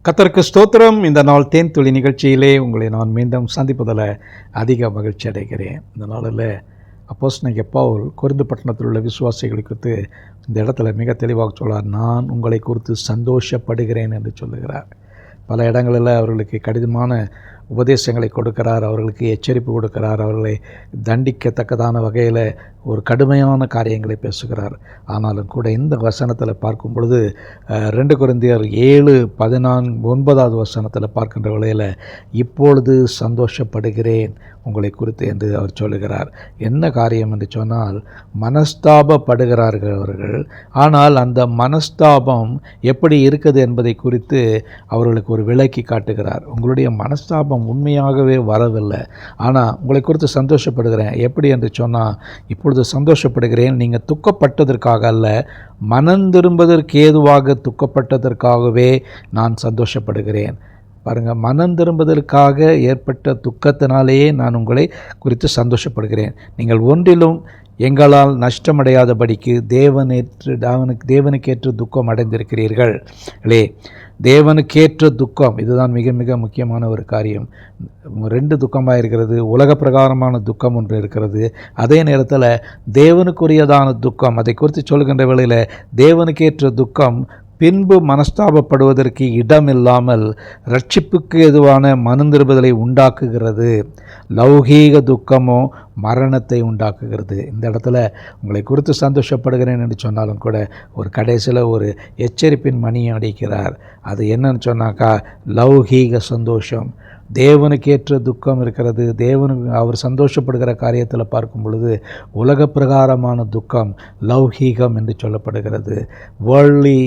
கர்த்தருக்கு ஸ்தோத்திரம். இந்த நாள் தேன் துளி நிகழ்ச்சியிலே உங்களை நான் மீண்டும் சந்திப்பதில் அதிக மகிழ்ச்சி அடைகிறேன். இந்த நாளில் அப்போஸ்தலனாகிய பவுல் கொரிந்து பட்டணத்தில் உள்ள விசுவாசிகளை குறித்து இந்த இடத்துல மிக தெளிவாக சொல்கிறார். நான் உங்களை குறித்து சந்தோஷப்படுகிறேன் என்று சொல்லுகிறார். பல இடங்களில் அவர்களுக்கு கடினமான உபதேசங்களை கொடுக்கிறார், அவர்களுக்கு எச்சரிப்பு கொடுக்கிறார், அவர்களை தண்டிக்கத்தக்கதான வகையில் ஒரு கடுமையான காரியங்களை பேசுகிறார். ஆனாலும் கூட இந்த வசனத்தில் பார்க்கும் பொழுது 2 கொரிந்தியர் 7:9 வசனத்தில் பார்க்கின்ற வேளையில் இப்பொழுது சந்தோஷப்படுகிறேன் உங்களை குறித்து என்று அவர் சொல்லுகிறார். என்ன காரியம் என்று சொன்னால், மனஸ்தாபப்படுகிறார்கள் அவர்கள். ஆனால் அந்த மனஸ்தாபம் எப்படி இருக்குது என்பதை குறித்து அவர்களுக்கு ஒரு விளக்கி காட்டுகிறார். உங்களுடைய மனஸ்தாபம் உண்மையாகவே வரவில்லை, ஆனால் உங்களை குறித்து சந்தோஷப்படுகிறேன். எப்படி என்று சொன்னால், இப்பொழுது சந்தோஷப்படுகிறேன், நீங்கள் துக்கப்பட்டதற்காக அல்ல, மனம் திரும்புவதற்கு ஏதுவாக துக்கப்பட்டதற்காகவே நான் சந்தோஷப்படுகிறேன். பாருங்கள், மனம் திரும்புவதற்காக ஏற்பட்ட துக்கத்தினாலேயே நான் உங்களை குறித்து சந்தோஷப்படுகிறேன். நீங்கள் ஒன்றிலும் எங்களால் நஷ்டமடையாதபடிக்கு தேவனுக்கேற்ற துக்கம் அடைந்திருக்கிறீர்கள். தேவனுக்கேற்ற துக்கம், இதுதான் மிக மிக முக்கியமான ஒரு காரியம். 2 துக்கமாக இருக்கிறது. உலக பிரகாரமான துக்கம் ஒன்று இருக்கிறது, அதே நேரத்தில் தேவனுக்குரியதான துக்கம். அதை குறித்து சொல்கின்ற வேளையில் தேவனுக்கேற்ற துக்கம் பின்பு மனஸ்தாபப்படுவதற்கு இடமில்லாமல் ரட்சிப்புக்கு எதுவான மனந்திரும்புதலை உண்டாக்குகிறது. லௌகீக துக்கமோ மரணத்தை உண்டாக்குகிறது. இந்த இடத்துல உங்களை குறித்து சந்தோஷப்படுகிறேன் என்று சொன்னாலும் கூட ஒரு கடைசியில் ஒரு எச்சரிப்பின் மணியை அடிக்கிறார். அது என்னன்னு சொன்னாக்கா, லௌகீக சந்தோஷம். தேவனுக்கேற்ற துக்கம் இருக்கிறது. அவர் சந்தோஷப்படுகிற காரியத்தில் பார்க்கும் பொழுது உலக பிரகாரமான துக்கம் லௌகீகம் என்று சொல்லப்படுகிறது. வேர்ல்ட்லி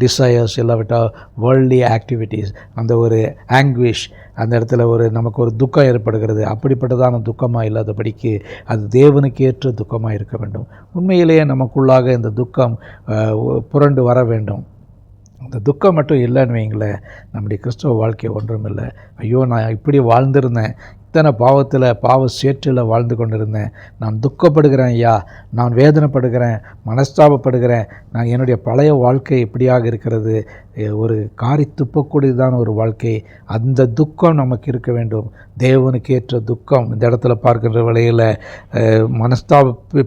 டிசையர்ஸ் இல்லாவிட்டால் வேர்ல்ட்லி ஆக்டிவிட்டீஸ், அந்த ஒரு ஆங்குவிஷ், அந்த இடத்துல நமக்கு ஒரு துக்கம் ஏற்படுகிறது. அப்படிப்பட்டதான துக்கமாக இல்லாதபடிக்கு அது தேவனுக்கேற்ற துக்கமாக இருக்க வேண்டும். உண்மையிலேயே நமக்குள்ளாக இந்த துக்கம் புரண்டு வர வேண்டும். அந்த துக்கம் மட்டும் இல்லைன்னு வைங்களேன், நம்முடைய கிறிஸ்தவ வாழ்க்கை ஒன்றும் இல்லை. ஐயோ, நான் இப்படி வாழ்ந்திருந்தேன், இத்தனை பாவ சேற்றில் வாழ்ந்து கொண்டிருந்தேன், நான் துக்கப்படுகிறேன் ஐயா, நான் வேதனைப்படுகிறேன், மனஸ்தாபப்படுகிறேன், நான் என்னுடைய பழைய வாழ்க்கை இப்படியாக இருக்கிறது, ஒரு காரி துப்பக்கூடியதான ஒரு வாழ்க்கை. அந்த துக்கம் நமக்கு இருக்க வேண்டும். தேவனுக்கேற்ற துக்கம். இந்த இடத்துல பார்க்கின்ற வேளையில்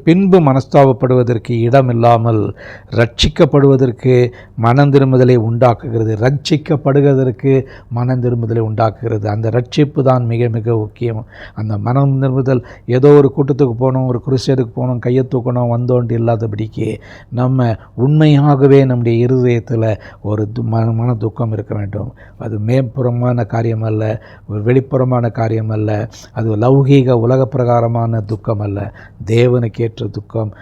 பின்பு மனஸ்தாபப்படுவதற்கு இடம் இல்லாமல் ரட்சிக்கப்படுவதற்கு மனம் திரும்புதலை உண்டாக்குகிறது. ரட்சிக்கப்படுவதற்கு மனம் திரும்புதலை உண்டாக்குகிறது. அந்த ரட்சிப்பு தான் மிக மிக முக்கியம். அந்த மனம் திரும்புதல் ஏதோ ஒரு கூட்டத்துக்கு போகணும், ஒரு குருசேருக்கு போகணும், கையை தூக்கணும், வந்தோண்டு இல்லாதபடிக்கு நம்ம உண்மையாகவே நம்முடைய இருதயத்தில் ஒரு மன துக்கம் இருக்க வேண்டும். அது மேற்புறமான காரியம் அல்ல, ஒரு வெளிப்புறமான காரியம் அல்ல, அது லௌகீக உலக பிரகாரமான துக்கம் அல்ல, தேவனுக்கேற்ற துக்கம்.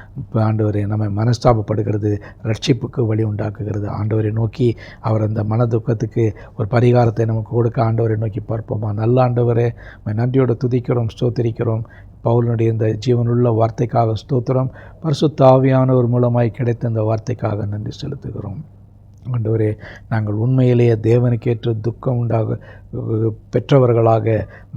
ஆண்டவரே, நம்மை மனஸ்தாபப்படுகிறது, ரட்சிப்புக்கு வழி உண்டாக்குகிறது. ஆண்டவரை நோக்கி அவர் அந்த மன துக்கத்துக்கு ஒரு பரிகாரத்தை நமக்கு கொடுக்க ஆண்டவரை நோக்கி பார்ப்போமா? நல்ல ஆண்டவரே, நன்றியோடு துதிக்கிறோம், ஸ்தோத்திரிக்கிறோம். பவுலுடைய இந்த ஜீவனுள்ள வார்த்தைக்காக ஸ்தோத்திரம். பரிசுத்த ஆவியானவர் மூலமாய் கிடைத்த இந்த வார்த்தைக்காக நன்றி செலுத்துகிறோம். ஆண்டவரே, நாங்கள் உண்மையிலேயே தேவனுக்கேற்ற துக்கம் உண்டாக பெற்றவர்களாக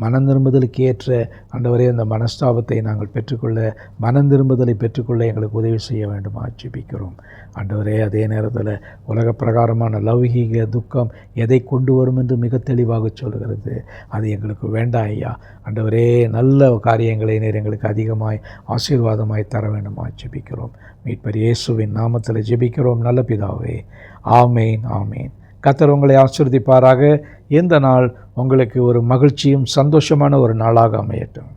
மனம் திரும்புதலுக்கு ஏற்ற ஆண்டவரே அந்த மனஸ்தாபத்தை நாங்கள் பெற்றுக்கொள்ள, மனம் திரும்புதலை பெற்றுக்கொள்ள எங்களுக்கு உதவி செய்ய வேண்டும் ஜெபிக்கிறோம். ஆண்டவரே, அதே நேரத்தில் உலக பிரகாரமான லௌகீக துக்கம் எதை கொண்டு வரும் என்று மிக தெளிவாக சொல்கிறது. அது எங்களுக்கு வேண்டாம் ஐயா. ஆண்டவரே, நல்ல காரியங்களை நீர் எங்களுக்கு அதிகமாய் ஆசீர்வாதமாய் தர வேண்டும் ஜெபிக்கிறோம். மீட்பர் இயேசுவின் நாமத்தில் ஜெபிக்கிறோம் நல்ல பிதாவே. ஆமேன், ஆமேன். கர்த்தர் உங்களை ஆசீர்வதிப்பாராக. இந்த நாள் உங்களுக்கு ஒரு மகிழ்ச்சியும் சந்தோஷமான ஒரு நாளாக அமையட்டும்.